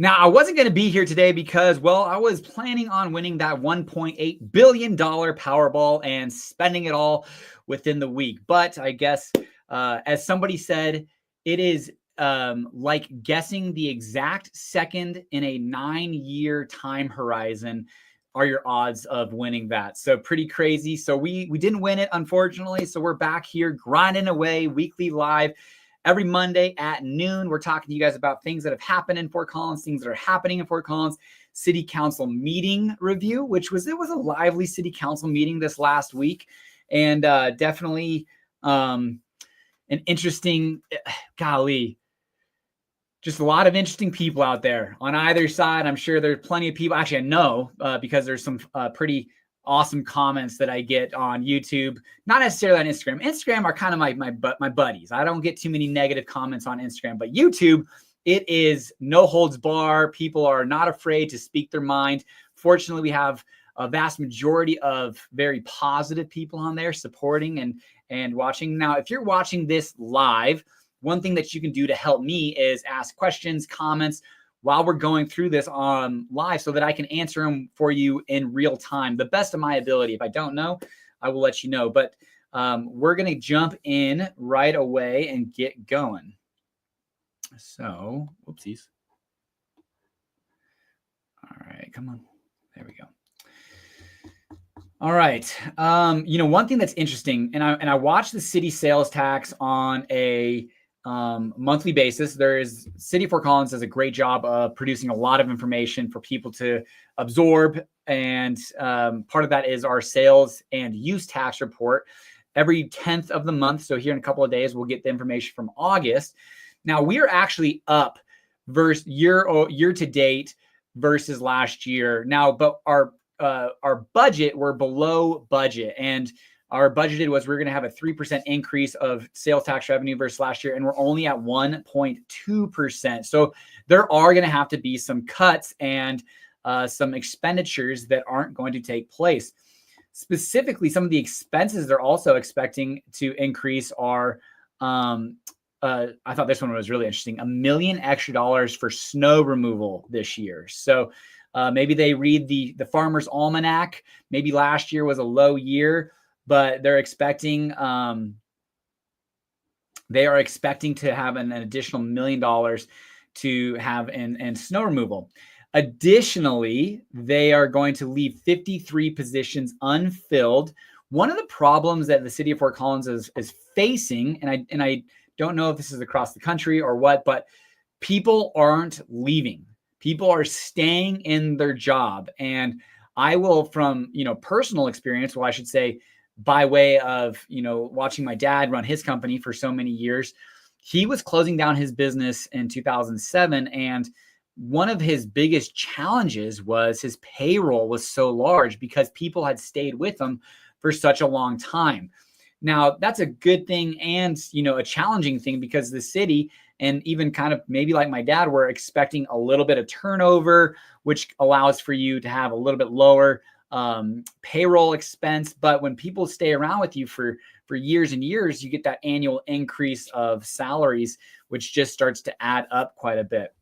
Now, I wasn't going to be here today because, well, I was planning on winning that $1.8 billion Powerball and spending it all within the week. But I guess, as somebody said, it is like guessing the exact second in a 9-year time horizon are your odds of winning that. So pretty crazy. So we didn't win it, unfortunately. So we're back here grinding away weekly live. Every Monday at noon, we're talking to you guys about things that have happened in Fort Collins, things that are happening in Fort Collins. City Council meeting review, it was a lively City Council meeting this last week, and definitely an interesting, just a lot of interesting people out there on either side. I'm sure there's plenty of people. Actually, I know because there's some pretty awesome comments that I get on YouTube, not necessarily on Instagram. Instagram are kind of my buddies. I don't get too many negative comments on Instagram, but YouTube, it is no holds bar. People are not afraid to speak their mind. Fortunately, we have a vast majority of very positive people on there supporting and watching. Now, if you're watching this live, one thing that you can do to help me is ask questions, comments, while we're going through this on live so that I can answer them for you in real time, the best of my ability. If I don't know, I will let you know. But we're going to jump in right away and get going. So, whoopsies. All right, come on. There we go. All right. One thing that's interesting, and I watched the city sales tax on a monthly basis. City of Fort Collins does a great job of producing a lot of information for people to absorb. And part of that is our sales and use tax report every 10th of the month. So here in a couple of days, we'll get the information from August. Now we are actually up versus year to date versus last year. Now, but our budget, we're below budget, and our budgeted was we're going to have a 3% increase of sales tax revenue versus last year, and we're only at 1.2%. So there are going to have to be some cuts and some expenditures that aren't going to take place. Specifically, some of the expenses they're also expecting to increase are, I thought this one was really interesting, $1 million extra for snow removal this year. So maybe they read the Farmer's Almanac. Maybe last year was a low year, but they're expecting they are expecting to have an additional $1 million to have in snow removal. Additionally, they are going to leave 53 positions unfilled. One of the problems that the city of Fort Collins is facing, and I don't know if this is across the country or what, but people aren't leaving. People are staying in their job. And I will, from personal experience, well, I should say, by way of, watching my dad run his company for so many years, he was closing down his business in 2007. And one of his biggest challenges was his payroll was so large because people had stayed with him for such a long time. Now, that's a good thing and, a challenging thing because the city, and even kind of maybe like my dad, were expecting a little bit of turnover, which allows for you to have a little bit lower payroll expense. But when people stay around with you for years and years, you get that annual increase of salaries, which just starts to add up quite a bit.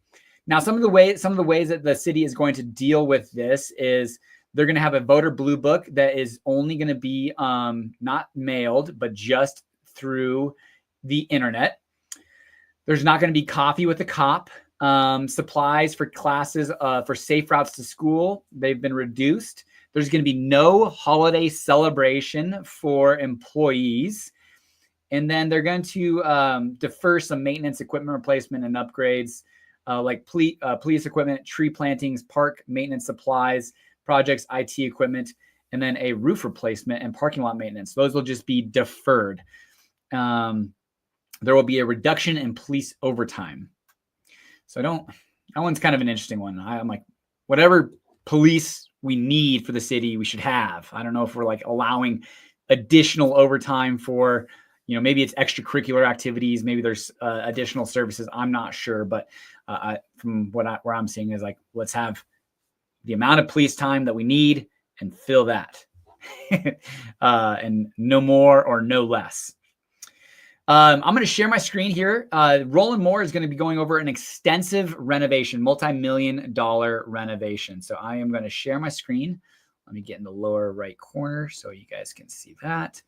Now, some of the ways that the city is going to deal with this is they're going to have a voter blue book that is only going to be not mailed, but just through the internet. There's not going to be coffee with a cop. Supplies for classes for safe routes to school, they've been reduced. There's going to be no holiday celebration for employees. And then they're going to defer some maintenance equipment replacement and upgrades like police equipment, tree plantings, park maintenance supplies, projects, IT equipment, and then a roof replacement and parking lot maintenance. Those will just be deferred. There will be a reduction in police overtime. So that one's kind of an interesting one. I'm like, whatever police we need for the city, we should have. I don't know if we're like allowing additional overtime for, maybe it's extracurricular activities. Maybe there's additional services. I'm not sure. But from where I'm seeing is like, let's have the amount of police time that we need and fill that and no more or no less. I'm going to share my screen here. Roland Moore is going to be going over an extensive renovation, multi-million-dollar renovation. So I am going to share my screen. Let me get in the lower right corner so you guys can see that.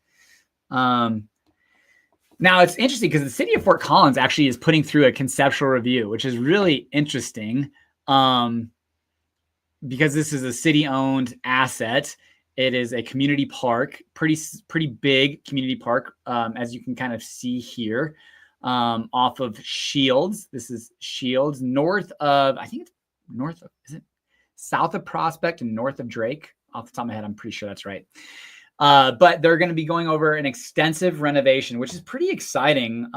Now it's interesting because the city of Fort Collins actually is putting through a conceptual review, which is really interesting because this is a city-owned asset. It is a community park, pretty big community park, as you can kind of see here, off of Shields. This is Shields, north of, I think it's north of, is it south of Prospect and north of Drake? Off the top of my head, I'm pretty sure that's right. But they're going to be going over an extensive renovation, which is pretty exciting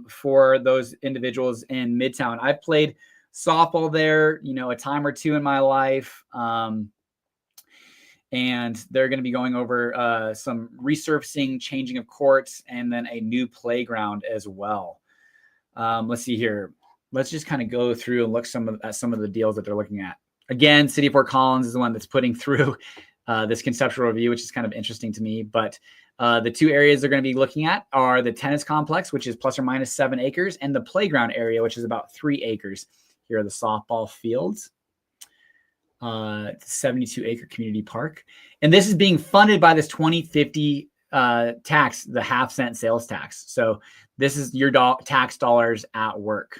for those individuals in Midtown. I've played softball there, a time or two in my life. And they're going to be going over some resurfacing, changing of courts, and then a new playground as well. Let's see here. Let's just kind of go through and look at some of the deals that they're looking at. Again, City of Fort Collins is the one that's putting through this conceptual review, which is kind of interesting to me. But the two areas they're going to be looking at are the tennis complex, which is plus or minus 7 acres, and the playground area, which is about 3 acres. Here are the softball fields. 72-acre community park. And this is being funded by this 2050 tax, the half-cent sales tax. So this is your tax dollars at work.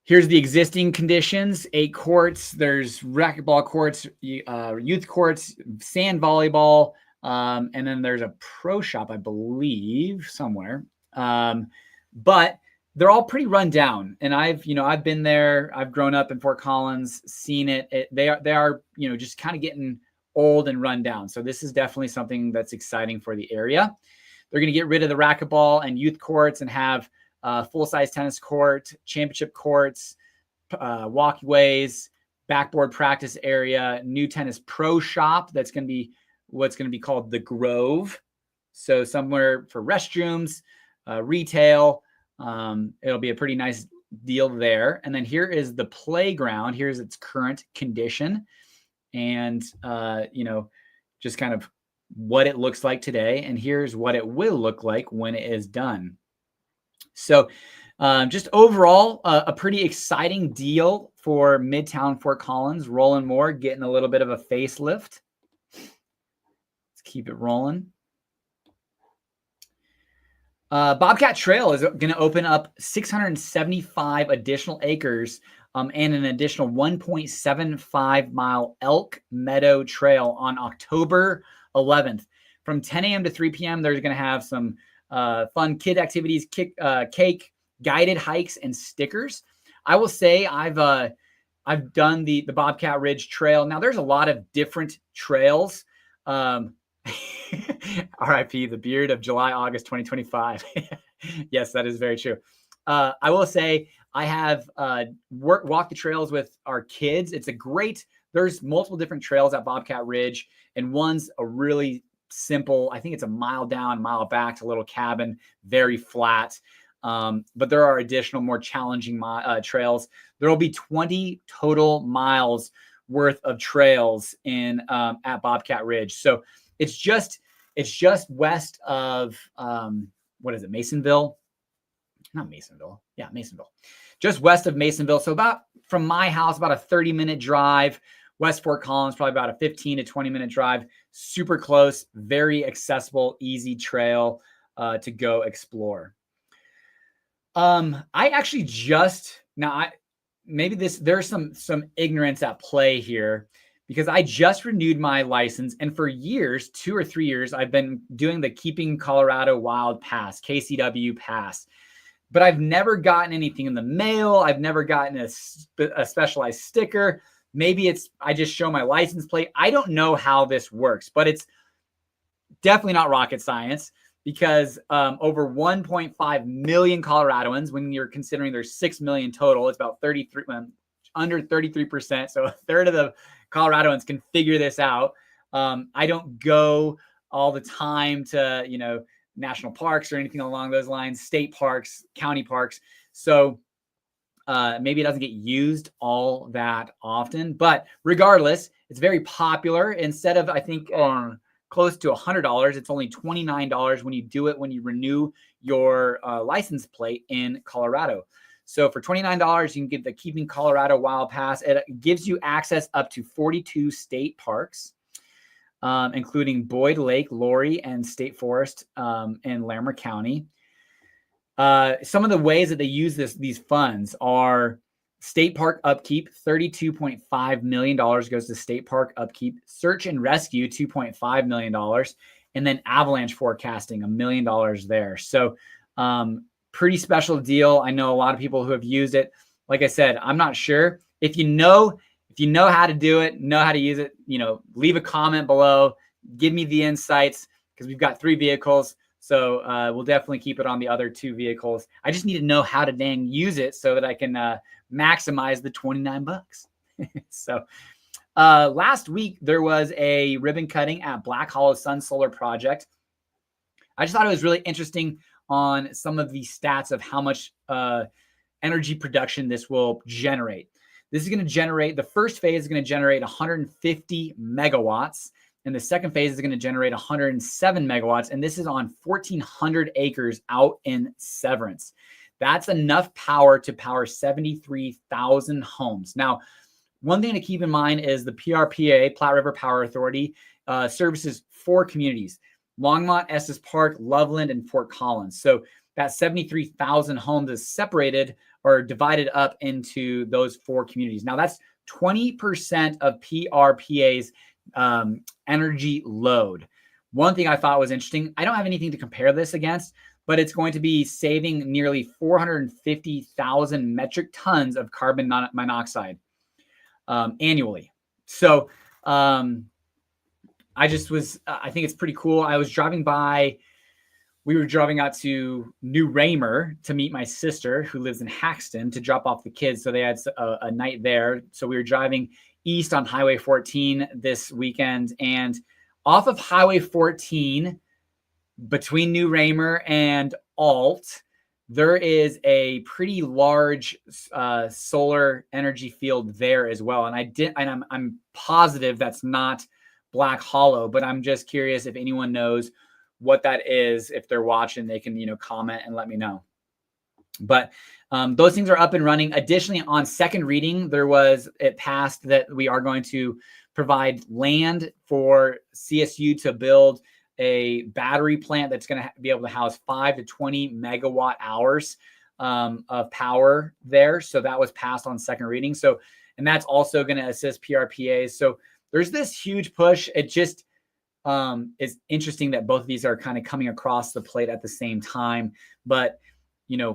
Here's the existing conditions: 8 courts. There's racquetball courts, youth courts, sand volleyball, and then there's a pro shop, I believe, somewhere. But they're all pretty run down, and I've been there. I've grown up in Fort Collins, seen it. They are just kind of getting old and run down. So this is definitely something that's exciting for the area. They're going to get rid of the racquetball and youth courts and have full-size tennis court, championship courts, walkways, backboard practice area, new tennis pro shop. That's going to be what's going to be called the Grove. So somewhere for restrooms, retail. It'll be a pretty nice deal there. And then here is the playground. Here's its current condition, and just kind of what it looks like today. And here's what it will look like when it is done. So just overall, a pretty exciting deal for Midtown Fort Collins. Roland Moore getting a little bit of a facelift. Let's keep it rolling. Bobcat Trail is going to open up 675 additional acres and an additional 1.75 mile Elk Meadow Trail on October 11th. From 10 a.m. to 3 p.m., they're going to have some fun kid activities, cake, guided hikes, and stickers. I will say I've done the Bobcat Ridge Trail. Now, there's a lot of different trails. RIP, the beard of July, August 2025. Yes, that is very true. I will say I have walked the trails with our kids. There's multiple different trails at Bobcat Ridge, and one's a really simple, I think it's a mile down, mile back to a little cabin, very flat. But there are additional, more challenging trails. There will be 20 total miles worth of trails at Bobcat Ridge. So it's just west of what is it, Masonville? Not Masonville. Yeah, Masonville. Just west of Masonville. So from my house, about a 30-minute drive. West Fort Collins, probably about a 15 to 20-minute drive. Super close, very accessible, easy trail to go explore. I actually there's some ignorance at play here, because I just renewed my license, and for years, 2 or 3 years, I've been doing the Keeping Colorado Wild Pass, KCW Pass, but I've never gotten anything in the mail. I've never gotten a specialized sticker. Maybe I just show my license plate. I don't know how this works, but it's definitely not rocket science, because over 1.5 million Coloradoans, when you're considering there's 6 million total, it's about under 33%. So a third of the Coloradoans can figure this out. I don't go all the time to, national parks or anything along those lines, state parks, county parks. So maybe it doesn't get used all that often, but regardless, it's very popular. Instead of, I think, close to $100. It's only $29 when you do it when you renew your license plate in Colorado. So for $29, you can get the Keeping Colorado Wild Pass. It gives you access up to 42 state parks, including Boyd Lake, Lowry, and State Forest in Larimer County. Some of the ways that they use these funds are state park upkeep, $32.5 million goes to state park upkeep, search and rescue, $2.5 million, and then avalanche forecasting, $1 million there. So pretty special deal. I know a lot of people who have used it. Like I said, I'm not sure. If you know how to do it, know how to use it, leave a comment below, give me the insights, because we've got 3 vehicles. So we'll definitely keep it on the other 2 vehicles. I just need to know how to dang use it so that I can maximize the $29. So last week, there was a ribbon cutting at Black Hollow Sun Solar Project. I just thought it was really interesting on some of the stats of how much energy production this will generate. This is going to generate, the first phase is going to generate 150 megawatts. And the second phase is going to generate 107 megawatts. And this is on 1,400 acres out in Severance. That's enough power to power 73,000 homes. Now, one thing to keep in mind is the PRPA, Platte River Power Authority, services 4 communities: Longmont, Estes Park, Loveland, and Fort Collins. So that 73,000 homes is separated or divided up into those 4 communities. Now, that's 20% of PRPA's energy load. One thing I thought was interesting, I don't have anything to compare this against, but it's going to be saving nearly 450,000 metric tons of carbon monoxide annually. So I think it's pretty cool. I was driving by, we were driving out to New Raymer to meet my sister who lives in Haxton to drop off the kids. So they had a night there. So we were driving east on Highway 14 this weekend, and off of Highway 14 between New Raymer and Alt, there is a pretty large solar energy field there as well. And I'm positive that's not Black Hollow, but I'm just curious if anyone knows what that is. If they're watching, they can, comment and let me know. But those things are up and running. Additionally, on second reading, it passed that we are going to provide land for CSU to build a battery plant that's going to be able to house 5 to 20 megawatt hours of power there. So that was passed on second reading. So, and that's also going to assist PRPAs. So there's this huge push. It just is interesting that both of these are kind of coming across the plate at the same time. But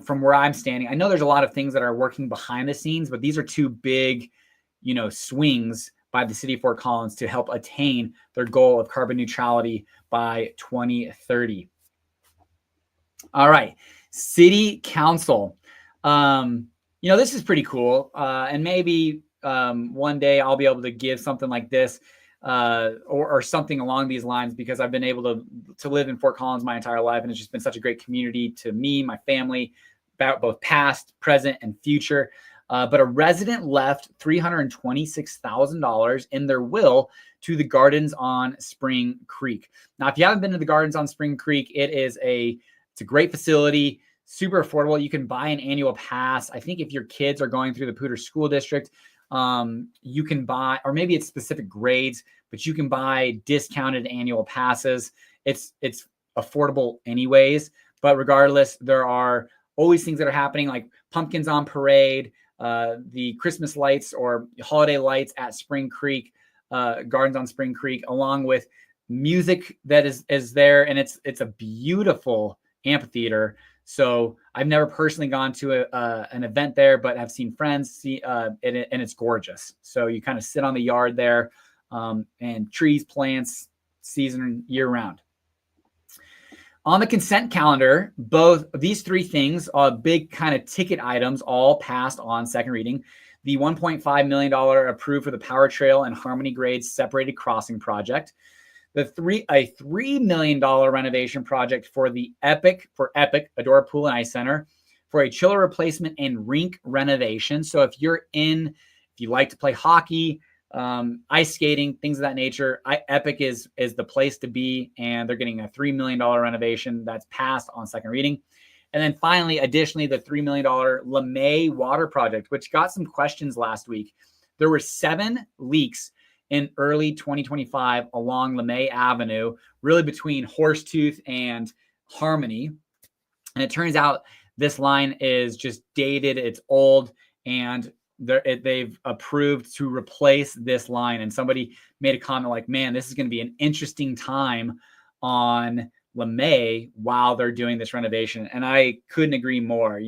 from where I'm standing, I know there's a lot of things that are working behind the scenes, but these are 2 big, swings by the city of Fort Collins to help attain their goal of carbon neutrality by 2030. All right, city council. This is pretty cool. And maybe one day I'll be able to give something like this or something along these lines, because I've been able to live in Fort Collins my entire life. And it's just been such a great community to me, my family, both past, present, and future. But a resident left $326,000 in their will to the Gardens on Spring Creek. Now, if you haven't been to the Gardens on Spring Creek, it's a great facility, super affordable. You can buy an annual pass. I think if your kids are going through the Poudre School District, you can buy, or maybe it's specific grades, but you can buy discounted annual passes. It's affordable anyways, but regardless, there are always things that are happening, like pumpkins on parade, the Christmas lights or holiday lights at Spring Creek, Gardens on Spring Creek, along with music that is there. And it's a beautiful amphitheater. So I've never personally gone to an event there, but I've seen friends see and it's gorgeous. So you kind of sit on the yard there, and trees, plants, season year round. On the consent calendar, both these 3 things are big kind of ticket items, all passed on second reading. The $1.5 million approved for the Power Trail and Harmony Grades separated crossing project. A $3 million renovation project for the Epic Adora Pool and Ice Center, for a chiller replacement and rink renovation. So if you like to play hockey, ice skating, things of that nature. Epic is the place to be, and they're getting a $3 million renovation that's passed on second reading. And then finally, additionally, the $3 million LeMay water project, which got some questions last week. There were 7 leaks in early 2025 along LeMay Avenue, really between Horsetooth and Harmony. And it turns out this line is just dated, it's old, and they've approved to replace this line. And somebody made a comment like, man, this is going to be an interesting time on LeMay while they're doing this renovation. And I couldn't agree more.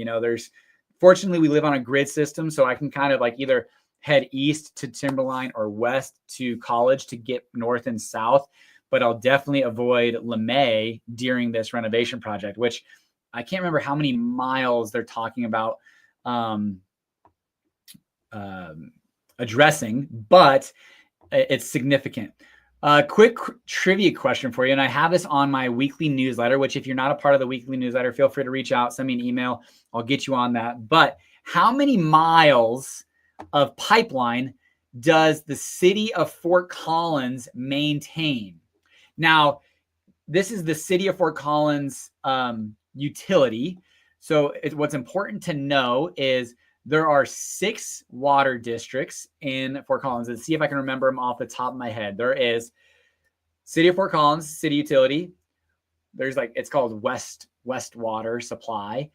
Fortunately, we live on a grid system, so I can kind of like either head east to Timberline or west to College to get north and south. But I'll definitely avoid LeMay during this renovation project, which I can't remember how many miles they're talking about addressing, but it's significant. Quick trivia question for you, and I have this on my weekly newsletter, which if you're not a part of the weekly newsletter, feel free to reach out, send me an email. I'll get you on that. But how many miles of pipeline does the city of Fort Collins maintain? Now, this is the city of Fort Collins utility. So what's important to know is there are 6 water districts in Fort Collins. Let's see if I can remember them off the top of my head. There is City of Fort Collins, City Utility. There's it's called West Water Supply.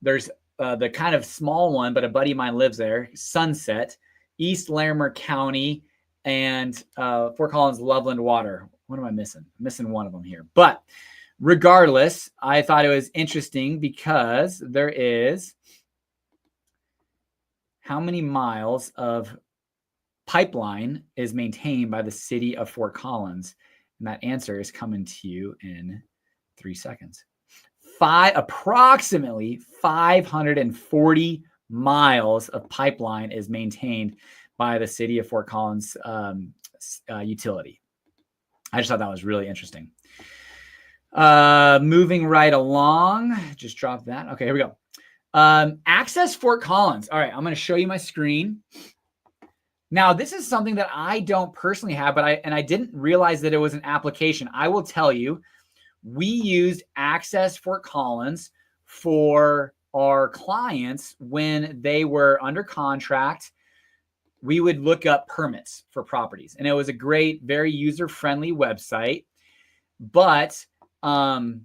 There's the kind of small one, but a buddy of mine lives there, Sunset, East Larimer County, and Fort Collins Loveland Water. What am I missing? I'm missing one of them here. But regardless, I thought it was interesting because there is how many miles of pipeline is maintained by the city of Fort Collins? And that answer is coming to you in 3 seconds. Approximately 540 miles of pipeline is maintained by the city of Fort Collins utility. I just thought that was really interesting. Moving right along, just drop that. Okay, here we go. Access Fort Collins. All right, I'm going to show you my screen. Now, this is something that I don't personally have, but I didn't realize that it was an application. I will tell you, we used Access Fort Collins for our clients when they were under contract. We would look up permits for properties, and it was a great, very user-friendly website. But that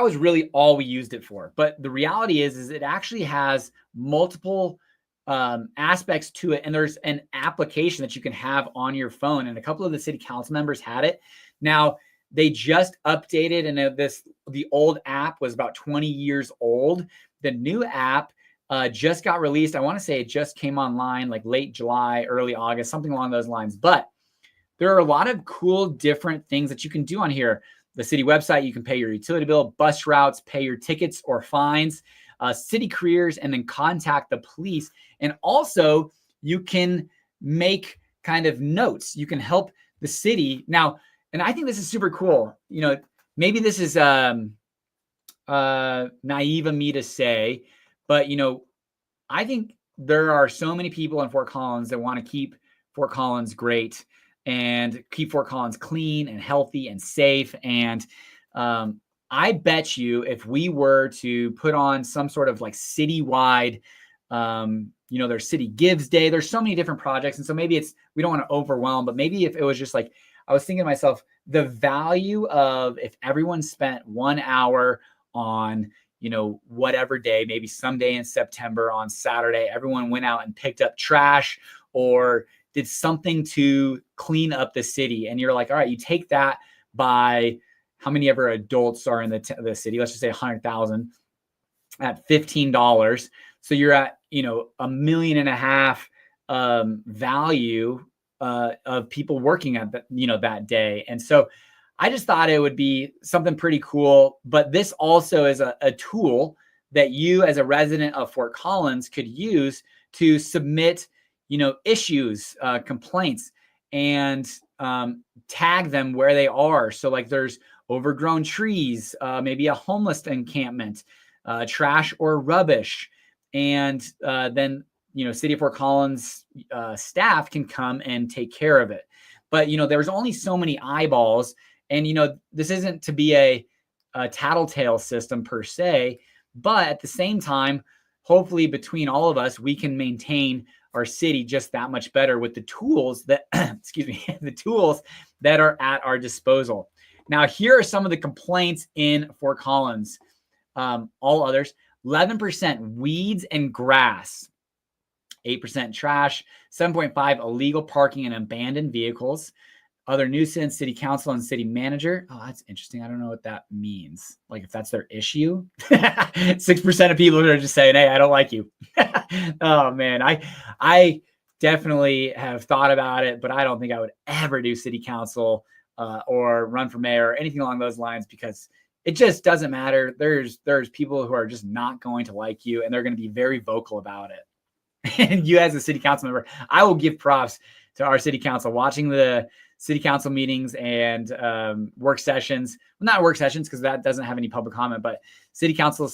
was really all we used it for. But the reality is it actually has multiple aspects to it. And there's an application that you can have on your phone. And a couple of the city council members had it. Now, they just updated, and the old app was about 20 years old. The new app just got released. I want to say it just came online like late July, early August, something along those lines. But there are a lot of cool different things that you can do on here. The city website, you can pay your utility bill, bus routes, pay your tickets or fines, city careers, and then contact the police. And also you can make kind of notes. You can help the city. Now, and I think this is super cool. Maybe this is naive of me to say, but I think there are so many people in Fort Collins that want to keep Fort Collins great and keep Fort Collins clean and healthy and safe. And I bet you if we were to put on some sort of like citywide, there's City Gives Day, there's so many different projects. And so maybe we don't want to overwhelm, but maybe if it was just like, I was thinking to myself, the value of if everyone spent 1 hour on, whatever day, maybe someday in September on Saturday, everyone went out and picked up trash or did something to clean up the city. And you're like, all right, you take that by how many ever adults are in the city, let's just say 100,000 at $15. So you're at, $1.5 million value of people working at that day. And so I just thought it would be something pretty cool. But this also is a tool that you as a resident of Fort Collins could use to submit issues, complaints, and tag them where they are. So like there's overgrown trees, maybe a homeless encampment, trash or rubbish. And then City of Fort Collins staff can come and take care of it. But, there's only so many eyeballs. And, this isn't to be a tattletale system per se, but at the same time, hopefully between all of us, we can maintain our city just that much better with the tools that, the tools that are at our disposal. Now, here are some of the complaints in Fort Collins. All others, 11% weeds and grass, 8% trash, 7.5% illegal parking and abandoned vehicles, other nuisance, city council and city manager. Oh, that's interesting. I don't know what that means. Like if that's their issue. 6% of people are just saying, hey, I don't like you. Oh man, I definitely have thought about it, but I don't think I would ever do city council or run for mayor or anything along those lines, because it just doesn't matter. There's people who are just not going to like you, and they're going to be very vocal about it. And you as a city council member, I will give props to our city council, watching the city council meetings and work sessions. Well, not work sessions because that doesn't have any public comment, but city council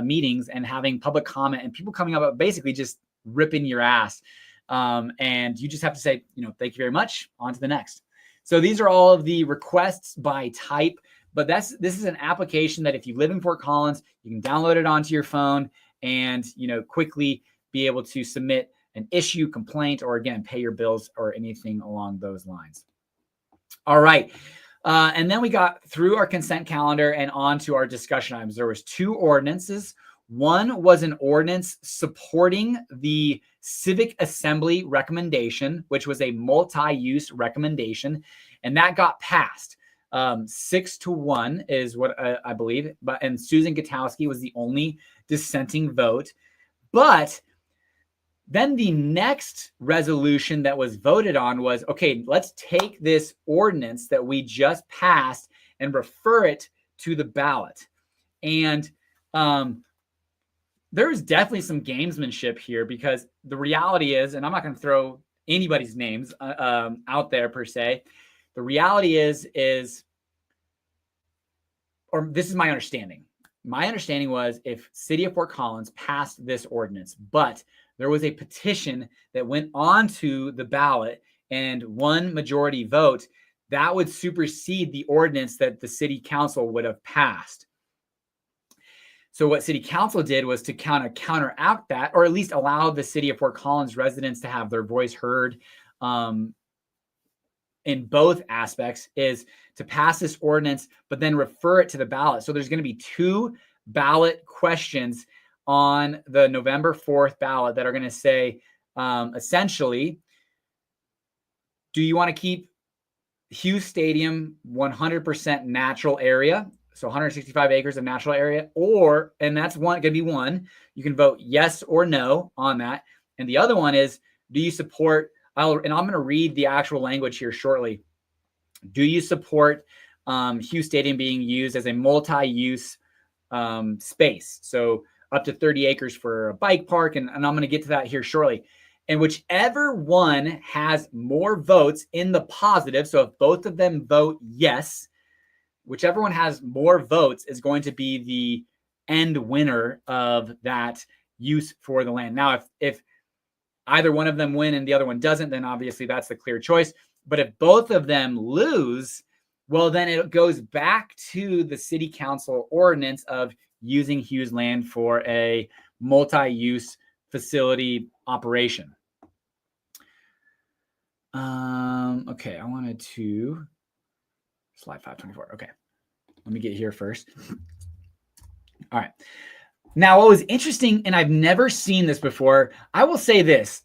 meetings and having public comment and people coming up basically just ripping your ass. And you just have to say, thank you very much. On to the next. So these are all of the requests by type, but this is an application that if you live in Fort Collins, you can download it onto your phone and, quickly be able to submit an issue, complaint, or again, pay your bills or anything along those lines. All right. And then we got through our consent calendar and on to our discussion items. There was 2 ordinances. One was an ordinance supporting the Civic Assembly recommendation, which was a multi-use recommendation, and that got passed. 6-1 is what I believe. And Susan Gutowski was the only dissenting vote. But then the next resolution that was voted on was, okay, let's take this ordinance that we just passed and refer it to the ballot. And there's definitely some gamesmanship here, because the reality is, and I'm not going to throw anybody's names out there per se. The reality is, or this is my understanding. My understanding was if City of Fort Collins passed this ordinance, but there was a petition that went onto the ballot and won majority vote, that would supersede the ordinance that the city council would have passed. So what city council did was to counteract that, or at least allow the City of Fort Collins residents to have their voice heard in both aspects, is to pass this ordinance, but then refer it to the ballot. So there's going to be 2 ballot questions on the November 4th ballot that are going to say, essentially, do you want to keep Hughes Stadium 100% natural area? So 165 acres of natural area, and that's going to be one. You can vote yes or no on that. And the other one is, do you support, and I'm going to read the actual language here shortly. Do you support Hughes Stadium being used as a multi-use space? So up to 30 acres for a bike park. And I'm going to get to that here shortly. And whichever one has more votes in the positive, so if both of them vote yes, whichever one has more votes is going to be the end winner of that use for the land. Now, if either one of them win and the other one doesn't, then obviously that's the clear choice. But if both of them lose, well, then it goes back to the city council ordinance of using Hughes land for a multi-use facility operation. Okay, I wanted to slide 524. Okay, let me get here first. All right. Now, what was interesting, and I've never seen this before, I will say this,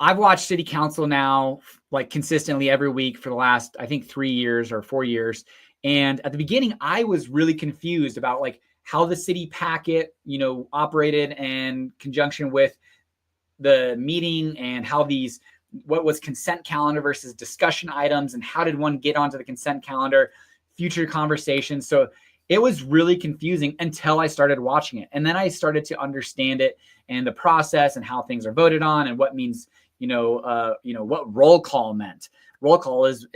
I've watched city council now like consistently every week for the last, I think 3 years or 4 years. And at the beginning, I was really confused about like how the city packet, operated in conjunction with the meeting, and how what was consent calendar versus discussion items, and how did one get onto the consent calendar, future conversations. So it was really confusing until I started watching it. And then I started to understand it and the process and how things are voted on and what means, what roll call meant. Roll call is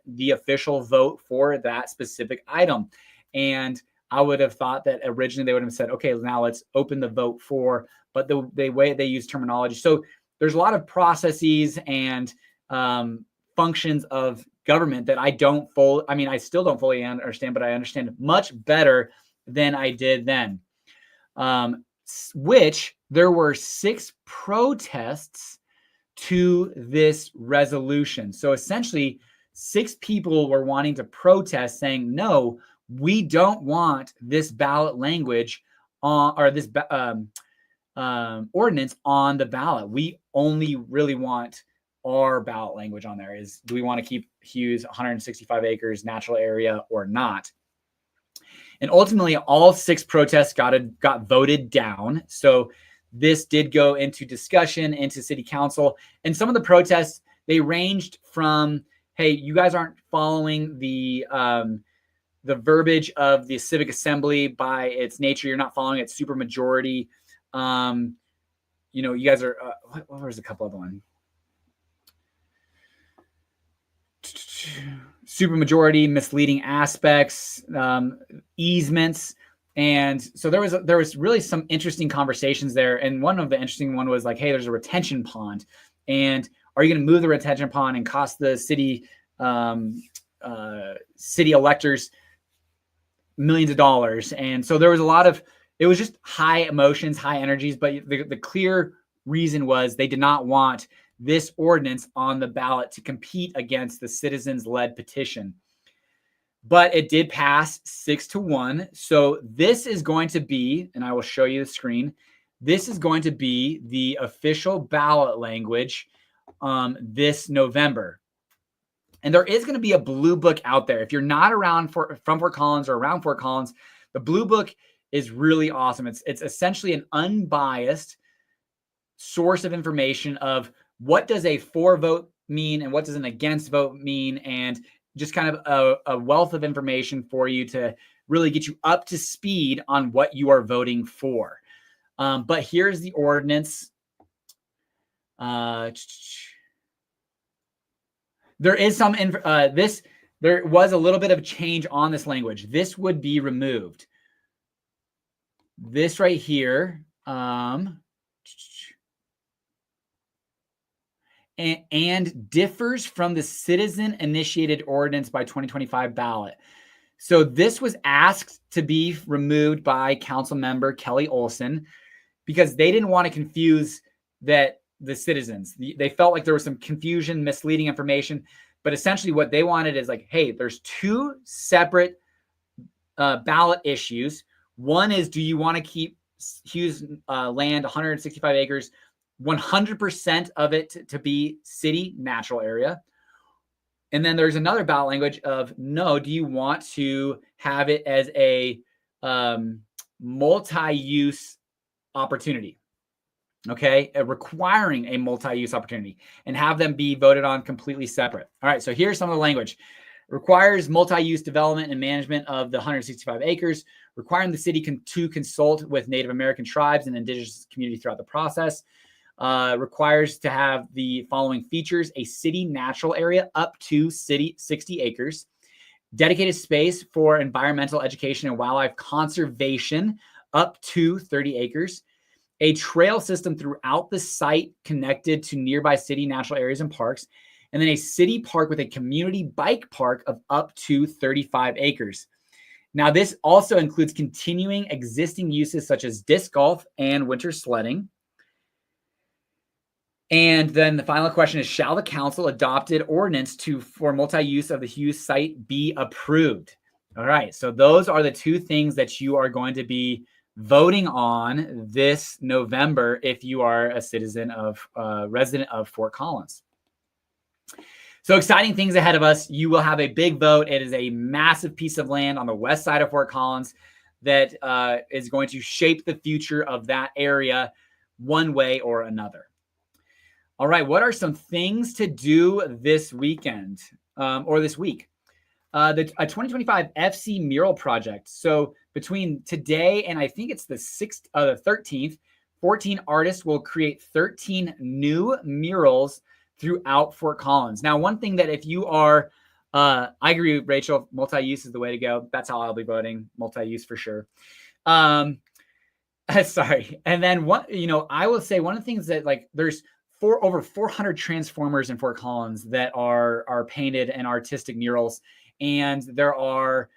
the official vote for that specific item. And I would have thought that originally they would have said, okay, now let's open the vote for, but the way they use terminology. So there's a lot of processes and functions of government that I still don't fully understand, but I understand much better than I did then. Which there were 6 protests to this resolution. So essentially, 6 people were wanting to protest, saying, no, we don't want this ballot language on, or this ordinance on the ballot. We only really want our ballot language on there. Do we want to keep Hughes 165 acres natural area or not? And ultimately, all 6 protests got voted down. So this did go into discussion, into city council. And some of the protests, they ranged from, hey, you guys aren't following the verbiage of the civic assembly by its nature. You're not following its supermajority. You guys are, what was a couple of them? Supermajority, misleading aspects, easements. And so there was really some interesting conversations there. And one of the interesting one was like, hey, there's a retention pond. And are you going to move the retention pond and cost the city electors millions of dollars? And so there was it was just high emotions, high energies. But the clear reason was they did not want this ordinance on the ballot to compete against the citizens-led petition. But it did pass 6-1. So this is going to be, and I will show you the screen, this is going to be the official ballot language this November. And there is going to be a blue book out there. If you're not from Fort Collins or around Fort Collins, the blue book is really awesome. It's essentially an unbiased source of information of what does a for vote mean and what does an against vote mean, and just kind of a wealth of information for you to really get you up to speed on what you are voting for. But here's the ordinance. There is some there was a little bit of change on this language. This would be removed. This right here, and differs from the citizen-initiated ordinance by 2025 ballot. So this was asked to be removed by Council Member Kelly Olson because they didn't want to confuse the citizens. They felt like there was some confusion, misleading information. But essentially what they wanted is like, hey, there's 2 separate ballot issues. One is, do you want to keep Hughes land, 165 acres, 100% of it to be city natural area? And then there's another ballot language of, no, do you want to have it as a multi-use opportunity? Okay, requiring a multi-use opportunity, and have them be voted on completely separate. All right, so here's some of the language. Requires multi-use development and management of the 165 acres, requiring the city to consult with Native American tribes and indigenous community throughout the process. Requires to have the following features: a city natural area up to 60 acres, dedicated space for environmental education and wildlife conservation up to 30 acres, a trail system throughout the site connected to nearby city natural areas and parks, and then a city park with a community bike park of up to 35 acres. Now, this also includes continuing existing uses such as disc golf and winter sledding. And then the final question is, shall the council adopted ordinance for multi-use of the Hughes site be approved? All right, so those are the 2 things that you are going to be voting on this November if you are a resident of Fort Collins. So exciting things ahead of us. You will have a big vote. It is a massive piece of land on the west side of Fort Collins that is going to shape the future of that area one way or another. All right, what are some things to do this weekend or this week? A 2025 FC mural project. So between today and I think it's the 13th, 14 artists will create 13 new murals throughout Fort Collins. Now, one thing that if you are I agree with Rachel. Multi-use is the way to go. That's how I'll be voting. Multi-use for sure. Sorry. And then I will say one of the things that there's over 400 transformers in Fort Collins that are painted and artistic murals. And there are,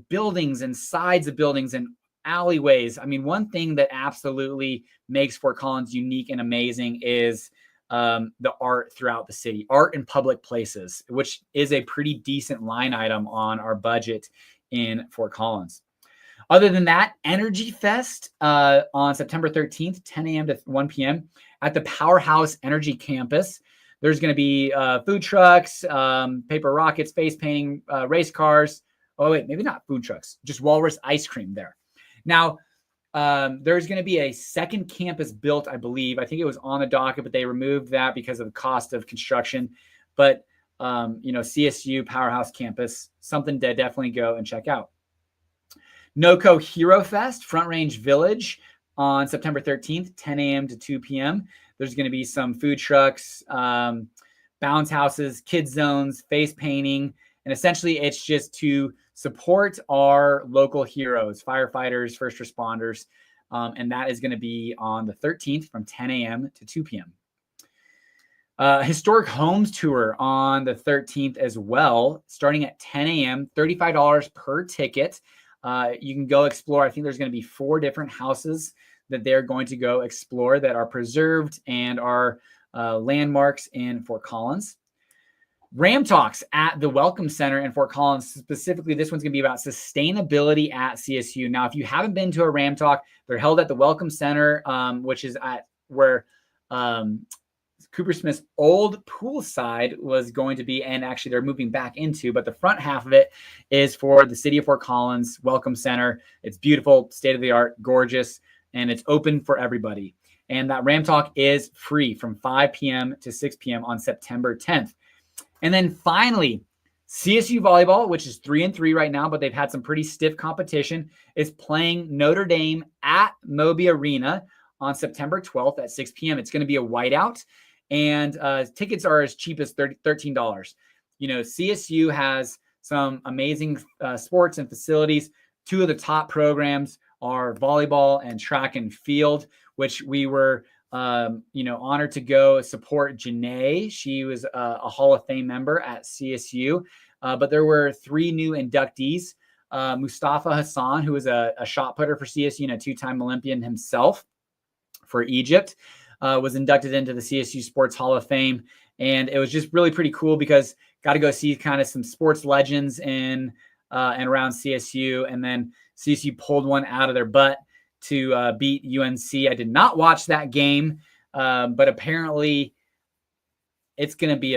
buildings and sides of buildings and alleyways. I mean, one thing that absolutely makes Fort Collins unique and amazing is the art throughout the city, art in public places, which is a pretty decent line item on our budget in Fort Collins. Other than that, Energy Fest on September 13th, 10 a.m. to 1 p.m. at the Powerhouse Energy Campus. There's going to be food trucks, paper rockets, face painting, race cars. Oh, wait, maybe not food trucks, just Walrus ice cream there. Now, there's going to be a second campus built, I believe. I think it was on the docket, but they removed that because of the cost of construction. But, CSU Powerhouse Campus, something to definitely go and check out. NOCO Hero Fest, Front Range Village on September 13th, 10 a.m. to 2 p.m. There's going to be some food trucks, bounce houses, kid zones, face painting. And essentially, it's just to support our local heroes, firefighters, first responders. And that is going to be on the 13th from 10 a.m. to 2 p.m. Historic Homes Tour on the 13th as well, starting at 10 a.m., $35 per ticket. You can go explore. I think there's going to be 4 different houses that they're going to go explore that are preserved and are landmarks in Fort Collins. Ram Talks at the Welcome Center in Fort Collins. Specifically, this one's going to be about sustainability at CSU. Now, if you haven't been to a Ram Talk, they're held at the Welcome Center, which is at where Cooper Smith's old poolside was going to be, and actually they're moving back into, but the front half of it is for the City of Fort Collins Welcome Center. It's beautiful, state-of-the-art, gorgeous, and it's open for everybody. And that Ram Talk is free from 5 p.m. to 6 p.m. on September 10th. And then finally, CSU Volleyball, which is 3-3 right now, but they've had some pretty stiff competition, is playing Notre Dame at Moby Arena on September 12th at 6 p.m. It's going to be a whiteout. And tickets are as cheap as $13. CSU has some amazing sports and facilities. 2 of the top programs are volleyball and track and field, which we were, honored to go support Janae. She was a Hall of Fame member at CSU. But there were 3 new inductees. Mustafa Hassan, who was a shot putter for CSU and a 2-time Olympian himself for Egypt. Was inducted into the CSU Sports Hall of Fame. And it was just really pretty cool because got to go see kind of some sports legends in and around CSU. And then CSU pulled one out of their butt to beat UNC. I did not watch that game, but apparently it's going to be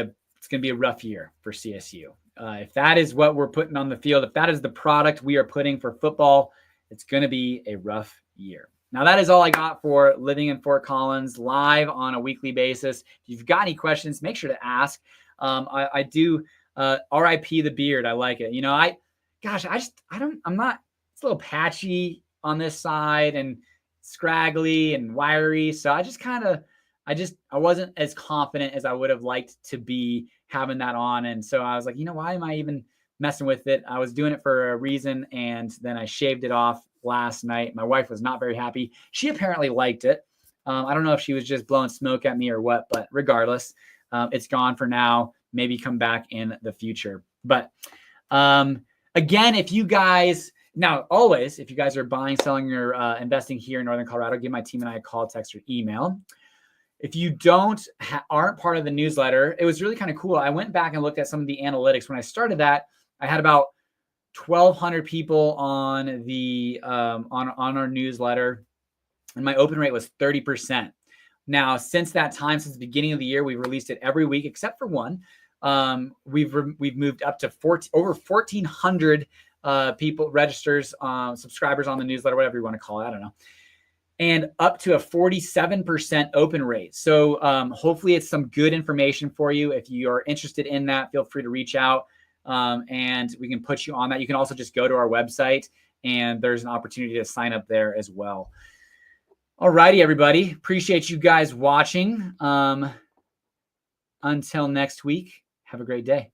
a rough year for CSU. If that is what we're putting on the field, if that is the product we are putting for football, it's going to be a rough year. Now, that is all I got for Living in Fort Collins live on a weekly basis. If you've got any questions, make sure to ask. I do RIP the beard. I like it. I'm not, it's a little patchy on this side and scraggly and wiry. So I wasn't as confident as I would have liked to be having that on. And so I was like, why am I even messing with it? I was doing it for a reason. And then I shaved it off last night. My wife was not very happy. She apparently liked it. I don't know if she was just blowing smoke at me or what, but regardless, it's gone for now. Maybe come back in the future. But again, if you guys are buying, selling, or investing here in Northern Colorado, give my team and I a call, text, or email. If you aren't part of the newsletter, it was really kind of cool. I went back and looked at some of the analytics. When I started that, I had about 1,200 people on the on our newsletter, and my open rate was 30%. Now, since that time, since the beginning of the year, we've released it every week except for one. We've moved up to over 1,400 people, registers, subscribers on the newsletter, whatever you want to call it. I don't know. And up to a 47% open rate. So hopefully it's some good information for you. If you're interested in that, feel free to reach out and we can put you on that. You can also just go to our website and there's an opportunity to sign up there as well. All righty, everybody. Appreciate you guys watching. Until next week, have a great day.